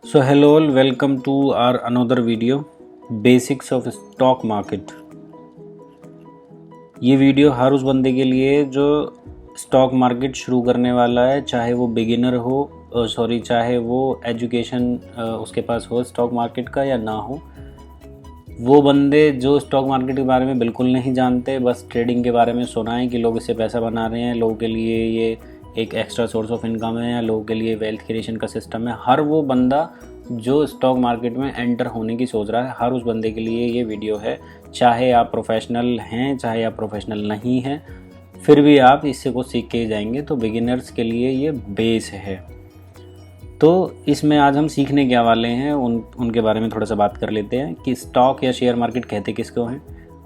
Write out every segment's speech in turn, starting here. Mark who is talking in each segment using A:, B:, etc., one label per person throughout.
A: So hello all, welcome to our another video Basics of Stock Market। ये video हर उस बंदे के लिए जो स्टॉक मार्केट शुरू करने वाला है, चाहे वो बिगिनर हो चाहे वो एजुकेशन उसके पास हो स्टॉक मार्केट का या ना हो। वो बंदे जो स्टॉक मार्केट के बारे में बिल्कुल नहीं जानते, बस ट्रेडिंग के बारे में सुना है कि लोग इससे पैसा बना रहे हैं, लोगों के लिए ये एक एक्स्ट्रा सोर्स ऑफ इनकम है या लोगों के लिए वेल्थ क्रिएशन का सिस्टम है। हर वो बंदा जो स्टॉक मार्केट में एंटर होने की सोच रहा है, हर उस बंदे के लिए ये वीडियो है। चाहे आप प्रोफेशनल हैं, चाहे आप प्रोफेशनल नहीं हैं, फिर भी आप इससे कुछ सीख के ही जाएंगे। तो बिगिनर्स के लिए ये बेस है। तो इसमें आज हम सीखने क्या वाले हैं उनके बारे में थोड़ा सा बात कर लेते हैं कि स्टॉक या शेयर मार्केट कहते किसको हैं।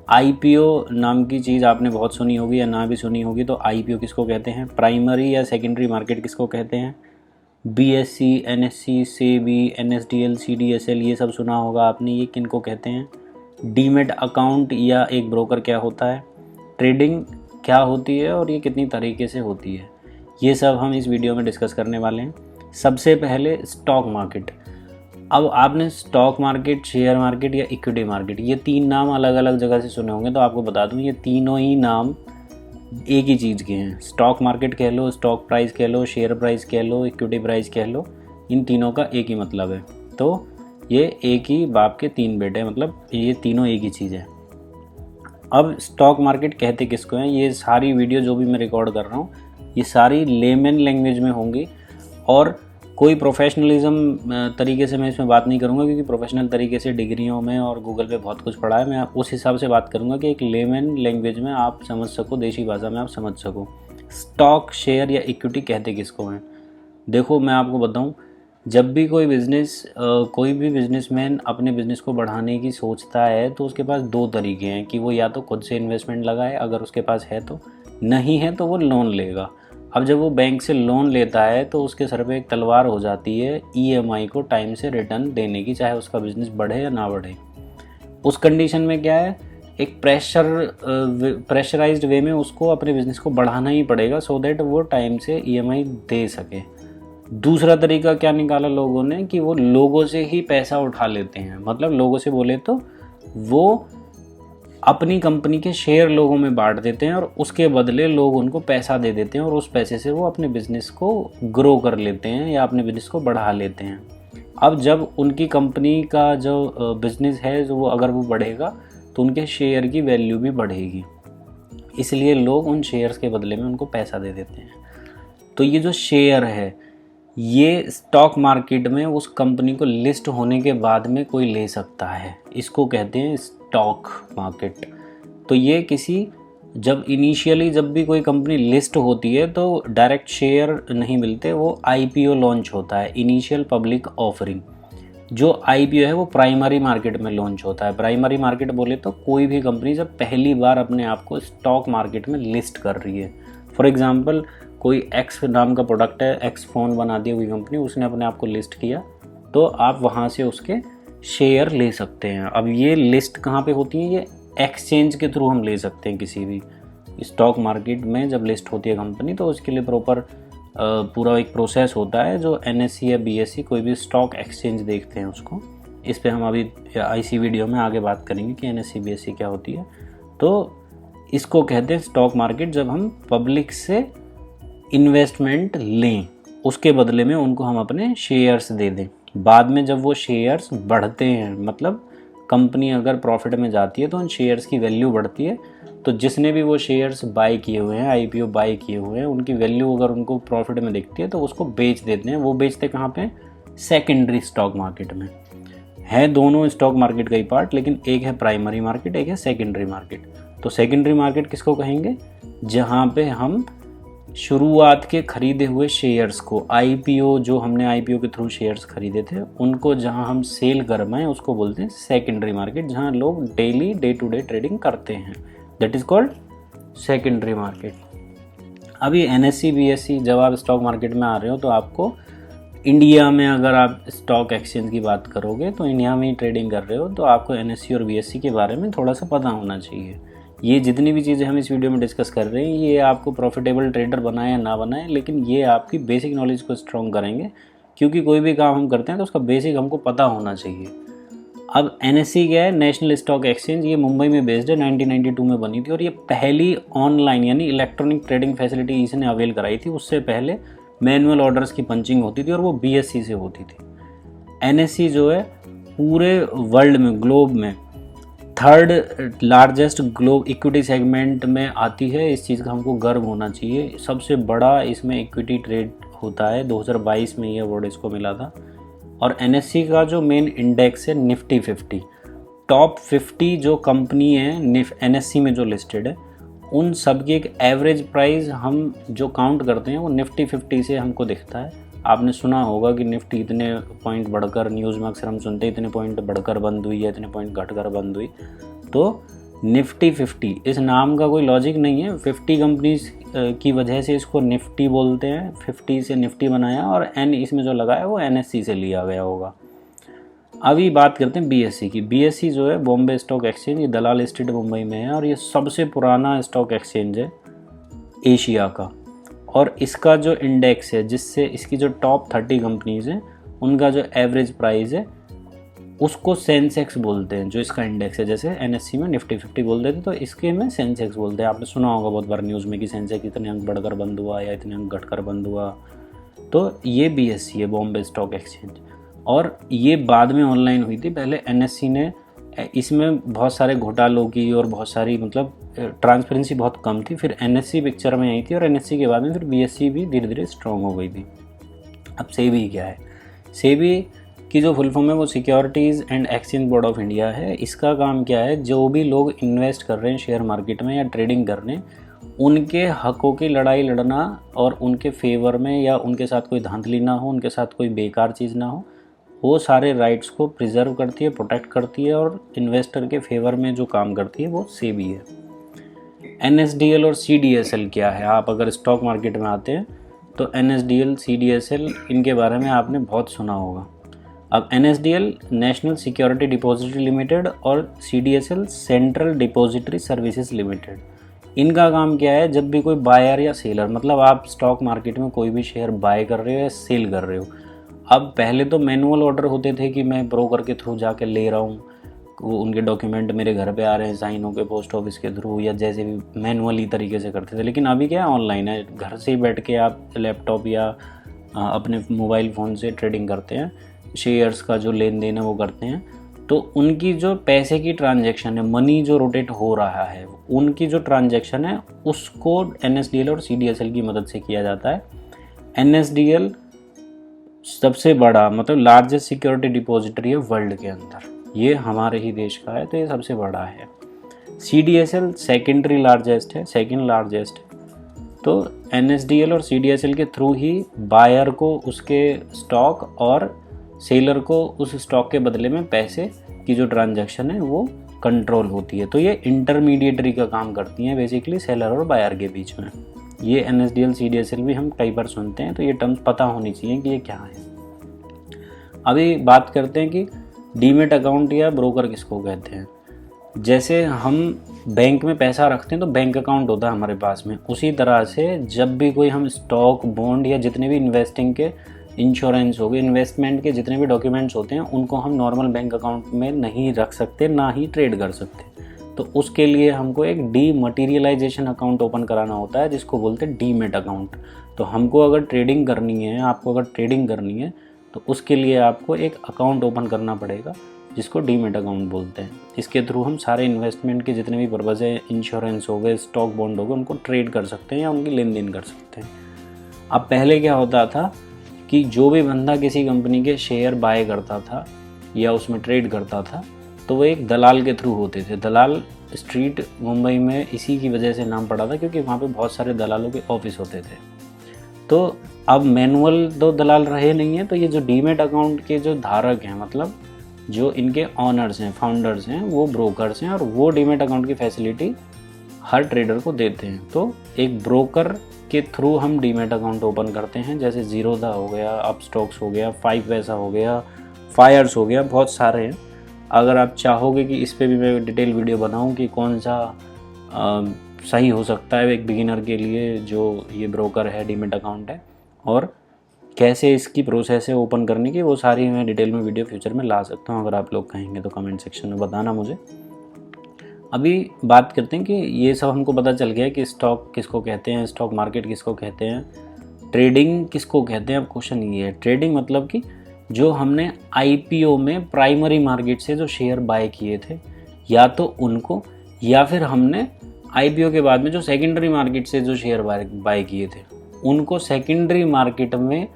A: आईपीओ नाम की चीज़ आपने बहुत सुनी होगी या ना भी सुनी होगी, तो आईपीओ किसको कहते हैं। प्राइमरी या सेकेंडरी मार्केट किसको कहते हैं। BSc, NSC, SEBI, NSDL, CDSL, ये सब सुना होगा आपने, ये किनको कहते हैं। डीमेट अकाउंट या एक ब्रोकर क्या होता है, ट्रेडिंग क्या होती है और ये कितनी तरीके से होती है, ये सब हम इस वीडियो में डिस्कस करने वाले हैं। सबसे पहले स्टॉक मार्केट। अब आपने स्टॉक मार्केट, शेयर मार्केट या इक्विटी मार्केट, ये तीन नाम अलग अलग जगह से सुने होंगे, तो आपको बता दूं ये तीनों ही नाम एक ही चीज़ के हैं। स्टॉक मार्केट कह लो, स्टॉक प्राइस कह लो, शेयर प्राइस कह लो, इक्विटी प्राइस कह लो, इन तीनों का एक ही मतलब है। तो ये एक ही बाप के तीन बेटे हैं, मतलब ये तीनों एक ही चीज़ है। अब स्टॉक मार्केट कहते किसको हैं, ये सारी वीडियो जो भी मैं रिकॉर्ड कर रहा हूँ ये सारी लेमन लैंग्वेज में होंगी और कोई प्रोफेशनलिज्म तरीके से मैं इसमें बात नहीं करूँगा, क्योंकि प्रोफेशनल तरीके से डिग्रियों में और गूगल पे बहुत कुछ पढ़ा है। मैं उस हिसाब से बात करूँगा कि एक लेमन लैंग्वेज में आप समझ सको, देसी भाषा में आप समझ सको। स्टॉक, शेयर या इक्विटी कहते किसको हैं। देखो मैं आपको बताऊँ, जब भी कोई बिजनेसमैन अपने बिजनेस को बढ़ाने की सोचता है तो उसके पास दो तरीके हैं कि वो या तो खुद से इन्वेस्टमेंट लगाए, अगर उसके पास है तो, नहीं है तो वो लोन लेगा। अब जब वो बैंक से लोन लेता है तो उसके सर पे एक तलवार हो जाती है ईएमआई को टाइम से रिटर्न देने की, चाहे उसका बिजनेस बढ़े या ना बढ़े। उस कंडीशन में क्या है, एक प्रेशराइज्ड वे में उसको अपने बिजनेस को बढ़ाना ही पड़ेगा सो दैट वो टाइम से ईएमआई दे सके। दूसरा तरीका क्या निकाला लोगों ने कि वो लोगों से ही पैसा उठा लेते हैं। मतलब लोगों से बोले तो वो अपनी कंपनी के शेयर लोगों में बांट देते हैं और उसके बदले लोग उनको पैसा दे देते हैं और उस पैसे से वो अपने बिजनेस को ग्रो कर लेते हैं या अपने बिजनेस को बढ़ा लेते हैं। अब जब उनकी कंपनी का जो बिजनेस है जो वो अगर वो बढ़ेगा तो उनके शेयर की वैल्यू भी बढ़ेगी, इसलिए लोग उन शेयर्स के बदले में उनको पैसा दे देते हैं। तो ये जो शेयर है ये स्टॉक मार्केट में उस कंपनी को लिस्ट होने के बाद में कोई ले सकता है, इसको कहते हैं स्टॉक मार्केट। तो ये जब भी कोई कंपनी लिस्ट होती है तो डायरेक्ट शेयर नहीं मिलते, वो आईपीओ लॉन्च होता है, इनिशियल पब्लिक ऑफरिंग। जो आईपीओ है वो प्राइमरी मार्केट में लॉन्च होता है। प्राइमरी मार्केट बोले तो कोई भी कंपनी जब पहली बार अपने आप को स्टॉक मार्केट में लिस्ट कर रही है। फॉर एग्जांपल कोई एक्स नाम का प्रोडक्ट है, एक्स फ़ोन बना दिया कोई कंपनी, उसने अपने आप को लिस्ट किया, तो आप वहाँ से उसके शेयर ले सकते हैं। अब ये लिस्ट कहाँ पे होती है, ये एक्सचेंज के थ्रू हम ले सकते हैं। किसी भी स्टॉक मार्केट में जब लिस्ट होती है कंपनी तो उसके लिए प्रॉपर पूरा एक प्रोसेस होता है, जो एनएससी या बीएससी कोई भी स्टॉक एक्सचेंज देखते हैं उसको। इस पर हम अभी इसी वीडियो में आगे बात करेंगे कि एनएससी बीएससी क्या होती है। तो इसको कहते हैं स्टॉक मार्केट, जब हम पब्लिक से इन्वेस्टमेंट लें, उसके बदले में उनको हम अपने शेयर्स दे दें। बाद में जब वो शेयर्स बढ़ते हैं, मतलब कंपनी अगर प्रॉफिट में जाती है तो उन शेयर्स की वैल्यू बढ़ती है, तो जिसने भी वो शेयर्स बाय किए हुए हैं, आईपीओ बाय किए हुए हैं, उनकी वैल्यू अगर उनको प्रॉफिट में दिखती है तो उसको बेच देते हैं। वो बेचते कहाँ पे, सेकेंडरी स्टॉक मार्केट में। है दोनों स्टॉक मार्केट का ही पार्ट, लेकिन एक है प्राइमरी मार्केट, एक है सेकेंडरी मार्केट। तो सेकेंडरी मार्केट किसको कहेंगे, जहाँ पे हम शुरुआत के खरीदे हुए शेयर्स को, आईपीओ जो हमने आईपीओ के थ्रू शेयर्स खरीदे थे उनको जहां हम सेल करवाएं उसको बोलते हैं सेकेंडरी मार्केट। जहां लोग daily day to day trading करते हैं, that is called secondary market. अभी एनएससी बीएससी जब आप स्टॉक मार्केट में आ रहे हो तो आपको इंडिया में, अगर आप स्टॉक एक्सचेंज की बात करोगे तो इंडिया में ही ट्रेडिंग कर रहे हो, तो आपको एनएससी और बीएससी के बारे में थोड़ा सा पता होना चाहिए। ये जितनी भी चीज़ें हम इस वीडियो में डिस्कस कर रहे हैं ये आपको प्रॉफिटेबल ट्रेडर बनाए या ना बनाए, लेकिन ये आपकी बेसिक नॉलेज को स्ट्रॉन्ग करेंगे क्योंकि कोई भी काम हम करते हैं तो उसका बेसिक हमको पता होना चाहिए। अब NSE क्या है, नेशनल स्टॉक एक्सचेंज, ये मुंबई में बेस्ड है, 1992 में बनी थी और ये पहली ऑनलाइन यानी इलेक्ट्रॉनिक ट्रेडिंग फैसिलिटी इसने अवेल कराई थी। उससे पहले मैनुअल ऑर्डर्स की पंचिंग होती थी और वो BSE से होती थी। NSE जो है पूरे वर्ल्ड में, ग्लोब में 3rd largest globe equity segment में आती है। इस चीज़ का हमको गर्व होना चाहिए। सबसे बड़ा इसमें इक्विटी ट्रेड होता है। 2022 में ये अवार्ड इसको मिला था। और NSE का जो मेन इंडेक्स है निफ्टी 50, टॉप 50 जो कंपनी है NSE में जो लिस्टेड है, उन सब की एक एवरेज प्राइस हम जो काउंट करते हैं वो निफ्टी 50 से हमको दिखता है। आपने सुना होगा कि निफ्टी इतने पॉइंट बढ़कर, न्यूज़ में अक्सर हम सुनते हैं इतने पॉइंट बढ़कर बंद हुई है, इतने पॉइंट घटकर बंद हुई। तो निफ्टी 50 इस नाम का कोई लॉजिक नहीं है। 50 कंपनीज की वजह से इसको निफ्टी बोलते हैं, 50 से निफ्टी बनाया और N इसमें जो लगा है वो NSE से लिया गया होगा। अभी बात करते हैं BSE की। BSE जो है बॉम्बे स्टॉक एक्सचेंज, ये दलाल स्ट्रीट मुंबई में है और ये सबसे पुराना स्टॉक एक्सचेंज है एशिया का। और इसका जो इंडेक्स है, जिससे इसकी जो टॉप 30 कंपनीज हैं उनका जो एवरेज प्राइस है उसको सेंसेक्स बोलते हैं। जो इसका इंडेक्स है, जैसे NSE में निफ्टी 50 बोलते थे तो इसके में सेंसेक्स बोलते हैं। आपने सुना होगा बहुत बार न्यूज़ में कि सेंसेक्स इतने अंक बढ़कर बंद हुआ या इतने अंक घटकर बंद हुआ। तो ये BSE है, बॉम्बे स्टॉक एक्सचेंज। और ये बाद में ऑनलाइन हुई थी। पहले NSE ने, इसमें बहुत सारे घोटालों की और बहुत सारी मतलब ट्रांसपेरेंसी बहुत कम थी। फिर NSE पिक्चर में आई थी और NSE के बाद में फिर BSE भी धीरे धीरे स्ट्रॉन्ग हो गई थी। अब सेबी क्या है? सेबी की जो फुल फॉर्म है वो securities and exchange board of India है। इसका काम क्या है, जो भी लोग इन्वेस्ट कर रहे हैं शेयर मार्केट में या ट्रेडिंग कर रहे हैं, उनके हकों की लड़ाई लड़ना और उनके फेवर में या उनके साथ कोई धांधली ना हो, उनके साथ कोई बेकार चीज़ ना हो, वो सारे राइट्स को प्रिजर्व करती है, प्रोटेक्ट करती है और इन्वेस्टर के फेवर में जो काम करती है वो सेबी है। NSDL और CDSL क्या है? आप अगर स्टॉक मार्केट में आते हैं तो NSDL, CDSL इनके बारे में आपने बहुत सुना होगा। अब NSDL national security depository limited और CDSL central depository services limited. इनका काम क्या है, जब भी कोई बायर या सेलर, मतलब आप स्टॉक मार्केट में कोई भी शेयर बाय कर रहे हो या सेल कर रहे हो, अब पहले तो मैनुअल ऑर्डर होते थे कि मैं ब्रोकर के थ्रू जाके ले रहा हूँ, वो उनके डॉक्यूमेंट मेरे घर पे आ रहे हैं साइन होकर पोस्ट ऑफिस के थ्रू या जैसे भी मैनुअली तरीके से करते थे। लेकिन अभी क्या है, ऑनलाइन है। घर से ही बैठ के आप लैपटॉप या अपने मोबाइल फ़ोन से ट्रेडिंग करते हैं, शेयर्स का जो लेन देन है वो करते हैं। तो उनकी जो पैसे की ट्रांजैक्शन है, मनी जो रोटेट हो रहा है, उनकी जो ट्रांजैक्शन है उसको NSDL और CDSL की मदद से किया जाता है। NSDL सबसे बड़ा मतलब लार्जेस्ट सिक्योरिटी डिपॉजिटरी है वर्ल्ड के अंदर, ये हमारे ही देश का है तो ये सबसे बड़ा है। CDSL सेकेंडरी लार्जेस्ट है, सेकेंड लार्जेस्ट है। तो NSDL और CDSL के थ्रू ही बायर को उसके स्टॉक और सेलर को उस स्टॉक के बदले में पैसे की जो ट्रांजैक्शन है वो कंट्रोल होती है। तो ये इंटरमीडिएटरी का काम करती हैं बेसिकली सेलर और बायर के बीच में। ये NSDL CDSL भी हम कई बार सुनते हैं, तो ये टर्म्स पता होनी चाहिए कि ये क्या है। अभी बात करते हैं कि डीमेट अकाउंट या ब्रोकर किसको कहते हैं। जैसे हम बैंक में पैसा रखते हैं तो बैंक अकाउंट होता है हमारे पास में, उसी तरह से जब भी कोई हम स्टॉक, बॉन्ड या जितने भी इन्वेस्टिंग के, इंश्योरेंस हो गए, इन्वेस्टमेंट के जितने भी डॉक्यूमेंट्स होते हैं उनको हम नॉर्मल बैंक अकाउंट में नहीं रख सकते, ना ही ट्रेड कर सकते। तो उसके लिए हमको एक डीमटीरियलाइजेशन अकाउंट ओपन कराना होता है जिसको बोलते हैं डीमेट अकाउंट। तो हमको अगर ट्रेडिंग करनी है, आपको अगर ट्रेडिंग करनी है तो उसके लिए आपको एक अकाउंट ओपन करना पड़ेगा जिसको डीमेट अकाउंट बोलते हैं। इसके थ्रू हम सारे इन्वेस्टमेंट के जितने भी पर्पज़ है, इंश्योरेंस हो गए, स्टॉक बॉन्ड हो गए, उनको ट्रेड कर सकते हैं या उनकी लेन देन कर सकते हैं। अब पहले क्या होता था कि जो भी बंदा किसी कंपनी के शेयर बाय करता था या उसमें ट्रेड करता था तो वो एक दलाल के थ्रू होते थे। दलाल स्ट्रीट मुंबई में इसी की वजह से नाम पड़ा था क्योंकि वहाँ पे बहुत सारे दलालों के ऑफिस होते थे। तो अब मैनुअल तो दलाल रहे नहीं है, तो ये जो डीमेट अकाउंट के जो धारक हैं, मतलब जो इनके ऑनर्स हैं, फाउंडर्स हैं, वो ब्रोकर्स हैं और वो डीमेट अकाउंट की फैसिलिटी हर ट्रेडर को देते हैं। तो एक ब्रोकर के थ्रू हम डीमेट अकाउंट ओपन करते हैं, जैसे जीरोधा हो गया, अपस्टॉक्स हो गया, 5 पैसा हो गया, फायर्स हो गया, बहुत सारे हैं। अगर आप चाहोगे कि इस पे भी मैं डिटेल वीडियो बनाऊं कि कौन सा सही हो सकता है एक बिगिनर के लिए जो ये ब्रोकर है, डीमेट अकाउंट है, और कैसे इसकी प्रोसेस है ओपन करने की, वो सारी मैं डिटेल में वीडियो फ्यूचर में ला सकता हूँ। अगर आप लोग कहेंगे तो कमेंट सेक्शन में बताना मुझे। अभी बात करते हैं कि ये सब हमको पता चल गया कि स्टॉक किसको कहते हैं, स्टॉक मार्केट किसको कहते हैं, ट्रेडिंग किसको कहते हैं। अब क्वेश्चन ये है, ट्रेडिंग मतलब कि जो हमने आईपीओ में प्राइमरी मार्केट से जो शेयर बाय किए थे या तो उनको, या फिर हमने आईपीओ के बाद में जो सेकेंडरी मार्केट से जो शेयर बाय किए थे उनको सेकेंडरी मार्केट में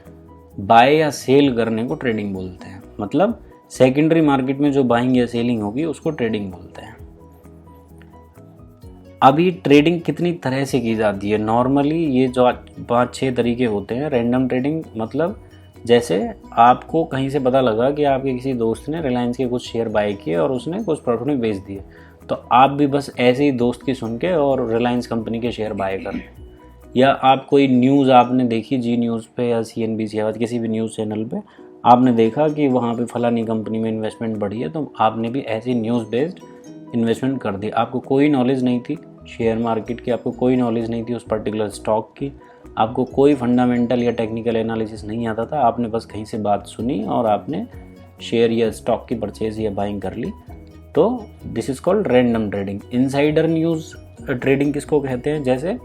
A: बाय या सेल करने को ट्रेडिंग बोलते हैं। मतलब सेकेंडरी मार्केट में जो बाइंग या सेलिंग होगी उसको ट्रेडिंग बोलते हैं। अभी ट्रेडिंग कितनी तरह से की जाती है? नॉर्मली ये जो 5-6 तरीके होते हैं। रैंडम ट्रेडिंग मतलब जैसे आपको कहीं से पता लगा कि आपके किसी दोस्त ने रिलायंस के कुछ शेयर बाय किए और उसने कुछ प्रॉफिट में बेच दिए, तो आप भी बस ऐसे ही दोस्त की सुन के और रिलायंस कंपनी के शेयर बाय कर। या आप कोई न्यूज़ आपने देखी जी न्यूज़ पे या CNBC या किसी भी न्यूज़ चैनल पे आपने देखा कि वहाँ पे फलानी कंपनी में इन्वेस्टमेंट बढ़ी है, तो आपने भी ऐसी न्यूज़ बेस्ड इन्वेस्टमेंट कर दी। आपको कोई नॉलेज नहीं थी शेयर मार्केट की, आपको कोई नॉलेज नहीं थी उस पर्टिकुलर स्टॉक की, आपको कोई फंडामेंटल या टेक्निकल एनालिसिस नहीं आता था, आपने बस कहीं से बात सुनी और आपने शेयर या स्टॉक की परचेज या बाइंग कर ली। तो this is called random trading. Insider news trading किसको कहते हैं? जैसे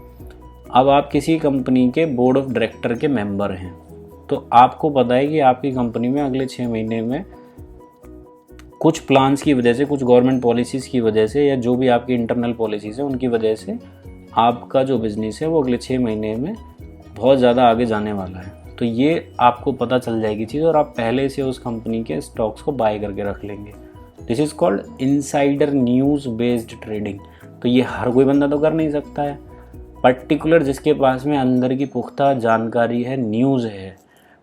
A: अब आप किसी कंपनी के बोर्ड ऑफ डायरेक्टर के मेंबर हैं, तो आपको पता है कि आपकी कंपनी में अगले 6 महीने में कुछ प्लान्स की वजह से, कुछ गवर्नमेंट पॉलिसीज़ की वजह से, या जो भी आपकी इंटरनल पॉलिसीज़ है उनकी वजह से आपका जो बिज़नेस है वो अगले 6 महीने में बहुत ज़्यादा आगे जाने वाला है। तो ये आपको पता चल जाएगी चीज़ और आप पहले से उस कंपनी के स्टॉक्स को बाय करके रख लेंगे। This is called insider news based trading. तो ये हर कोई बंदा तो कर नहीं सकता है, पर्टिकुलर जिसके पास में अंदर की पुख्ता जानकारी है, न्यूज़ है,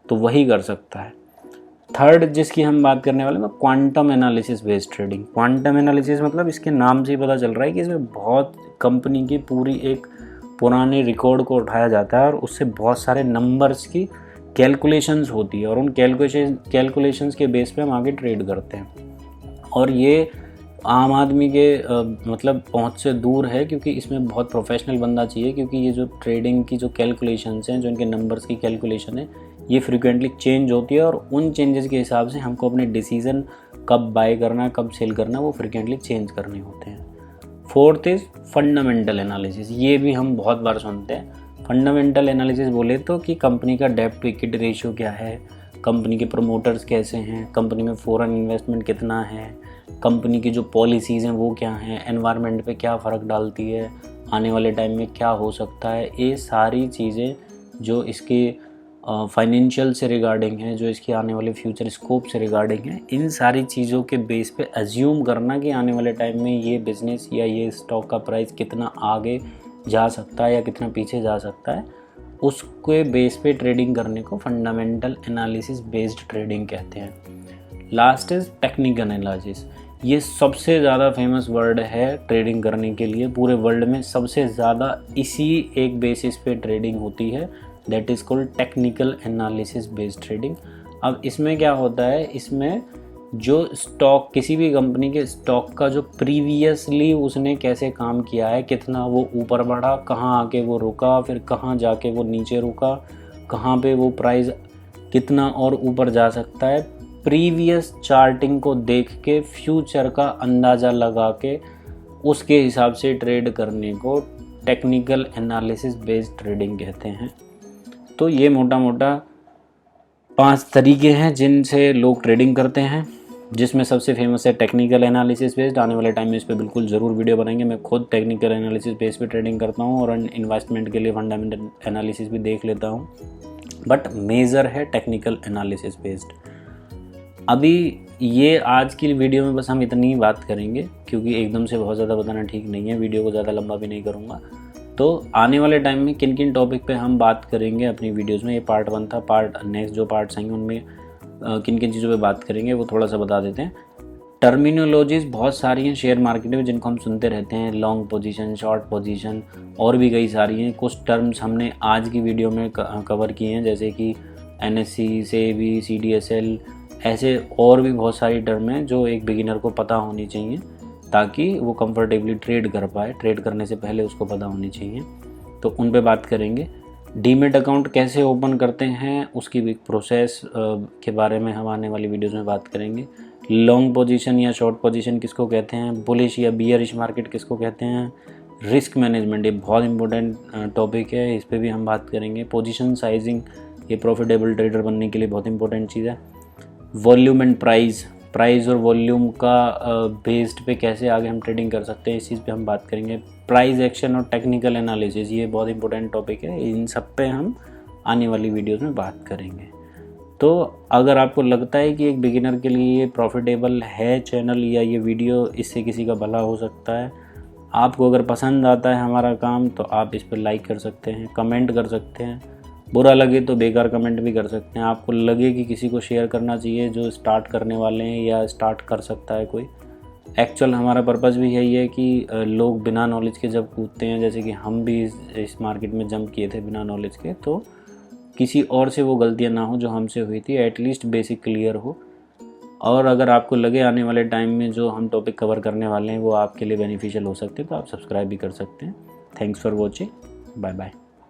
A: तो वही कर सकता है। थर्ड जिसकी हम बात करने वाले हैं, quantum analysis based trading. Quantum analysis मतलब इसके नाम से ही पता चल रहा है कि इसमें बहुत कंपनी की पूरी एक पुराने रिकॉर्ड को उठाया जाता है और उससे बहुत सारे नंबर्स की कैलकुलेशंस होती है और उन कैलकुलेशंस के बेस पे हम आगे ट्रेड करते हैं। और ये आम आदमी के मतलब पहुंच से दूर है, क्योंकि इसमें बहुत प्रोफेशनल बंदा चाहिए, क्योंकि ये जो ट्रेडिंग की जो कैलकुलेशंस हैं, जो इनके नंबर्स की कैलकुलेशन है, ये फ्रीक्वेंटली चेंज होती है और उन चेंजेस के हिसाब से हमको अपने डिसीज़न कब बाय करना है, कब सेल करना है, वो फ्रीक्वेंटली चेंज करने होते हैं। Fourth is fundamental analysis. ये भी हम बहुत बार सुनते हैं। फंडामेंटल एनालिसिस बोले तो कि कंपनी का डेब्ट टू इक्विटी रेशियो क्या है, कंपनी के प्रमोटर्स कैसे हैं, कंपनी में फॉरेन इन्वेस्टमेंट कितना है, कंपनी की जो पॉलिसीज़ हैं वो क्या हैं, एनवायरनमेंट पे क्या फ़र्क डालती है, आने वाले टाइम में क्या हो सकता है। ये सारी चीज़ें जो इसके फाइनेंशियल से रिगार्डिंग है, जो इसके आने वाले फ्यूचर स्कोप से रिगार्डिंग है, इन सारी चीज़ों के बेस पे अज्यूम करना कि आने वाले टाइम में ये बिज़नेस या ये स्टॉक का प्राइस कितना आगे जा सकता है या कितना पीछे जा सकता है, उसके बेस पे ट्रेडिंग करने को फंडामेंटल एनालिसिस बेस्ड ट्रेडिंग कहते हैं। Last is technical analysis. ये सबसे ज़्यादा फेमस वर्ड है ट्रेडिंग करने के लिए। पूरे वर्ल्ड में सबसे ज़्यादा इसी एक बेसिस पे ट्रेडिंग होती है, that is called technical analysis based trading. अब इसमें क्या होता है, इसमें जो स्टॉक, किसी भी कंपनी के स्टॉक का जो प्रीवियसली उसने कैसे काम किया है, कितना वो ऊपर बढ़ा, कहाँ आके वो रुका, फिर कहाँ जाके वो नीचे रुका, कहाँ पे वो प्राइस कितना और ऊपर जा सकता है, प्रीवियस चार्टिंग को देख के फ्यूचर का अंदाज़ा लगा के उसके हिसाब से ट्रेड करने को टेक्निकल एनालिसिस बेस्ड ट्रेडिंग कहते हैं। तो ये मोटा मोटा 5 तरीके हैं जिनसे लोग ट्रेडिंग करते हैं, जिसमें सबसे फेमस है टेक्निकल एनालिसिस बेस्ड। आने वाले टाइम में इस पर बिल्कुल ज़रूर वीडियो बनाएंगे। मैं खुद टेक्निकल एनालिसिस बेस पे ट्रेडिंग करता हूँ और इन्वेस्टमेंट के लिए फंडामेंटल एनालिसिस भी देख लेता हूँ, बट मेजर है टेक्निकल एनालिसिस बेस्ड। अभी ये आज की वीडियो में बस हम इतनी बात करेंगे, क्योंकि एकदम से बहुत ज़्यादा बताना ठीक नहीं है, वीडियो को ज़्यादा लंबा भी नहीं करूँगा। तो आने वाले टाइम में किन किन टॉपिक पे हम बात करेंगे अपनी वीडियोस में, ये पार्ट 1 था। नेक्स्ट जो पार्ट्स आएंगे उनमें किन किन चीज़ों पे बात करेंगे वो थोड़ा सा बता देते हैं। टर्मिनोलॉजीज़ बहुत सारी हैं शेयर मार्केट में जिनको हम सुनते रहते हैं, लॉन्ग पोजीशन, शॉर्ट पोजीशन, और भी कई सारी हैं। कुछ टर्म्स हमने आज की वीडियो में कवर किए हैं, जैसे कि NSE, SEBI, CDSL, ऐसे और भी बहुत सारी टर्म हैं जो एक बिगिनर को पता होनी चाहिए ताकि वो कंफर्टेबली ट्रेड कर पाए। ट्रेड करने से पहले उसको पता होनी चाहिए, तो उन पे बात करेंगे। डीमेट अकाउंट कैसे ओपन करते हैं उसकी भी प्रोसेस के बारे में हम आने वाली वीडियोस में बात करेंगे। लॉन्ग पोजीशन या शॉर्ट पोजीशन किसको कहते हैं, बुलिश या बियरिश मार्केट किसको कहते हैं, रिस्क मैनेजमेंट ये बहुत इंपॉर्टेंट टॉपिक है, इस पर भी हम बात करेंगे। पोजीशन साइजिंग ये प्रॉफिटेबल ट्रेडर बनने के लिए बहुत इंपॉर्टेंट चीज़ है। वॉल्यूम एंड प्राइस और वॉल्यूम का बेस्ड पे कैसे आगे हम ट्रेडिंग कर सकते हैं, इस चीज़ पे हम बात करेंगे। प्राइस एक्शन और टेक्निकल एनालिसिस ये बहुत इंपॉर्टेंट टॉपिक है, इन सब पे हम आने वाली वीडियोस में बात करेंगे। तो अगर आपको लगता है कि एक बिगिनर के लिए ये प्रॉफिटेबल है चैनल या ये वीडियो इससे किसी का भला हो सकता है, आपको अगर पसंद आता है हमारा काम तो आप इस पर लाइक कर सकते हैं, कमेंट कर सकते हैं, बुरा लगे तो बेकार कमेंट भी कर सकते हैं। आपको लगे कि किसी को शेयर करना चाहिए जो स्टार्ट करने वाले हैं या स्टार्ट कर सकता है कोई, एक्चुअल हमारा पर्पस भी यही है कि लोग बिना नॉलेज के जब कूदते हैं, जैसे कि हम भी इस मार्केट में जंप किए थे बिना नॉलेज के, तो किसी और से वो गलतियां ना हो जो हमसे हुई थी, एटलीस्ट बेसिक क्लियर हो। और अगर आपको लगे आने वाले टाइम में जो हम टॉपिक कवर करने वाले हैं वो आपके लिए बेनिफिशियल हो सकते हैं तो आप सब्सक्राइब भी कर सकते हैं। Thanks for watching, bye bye.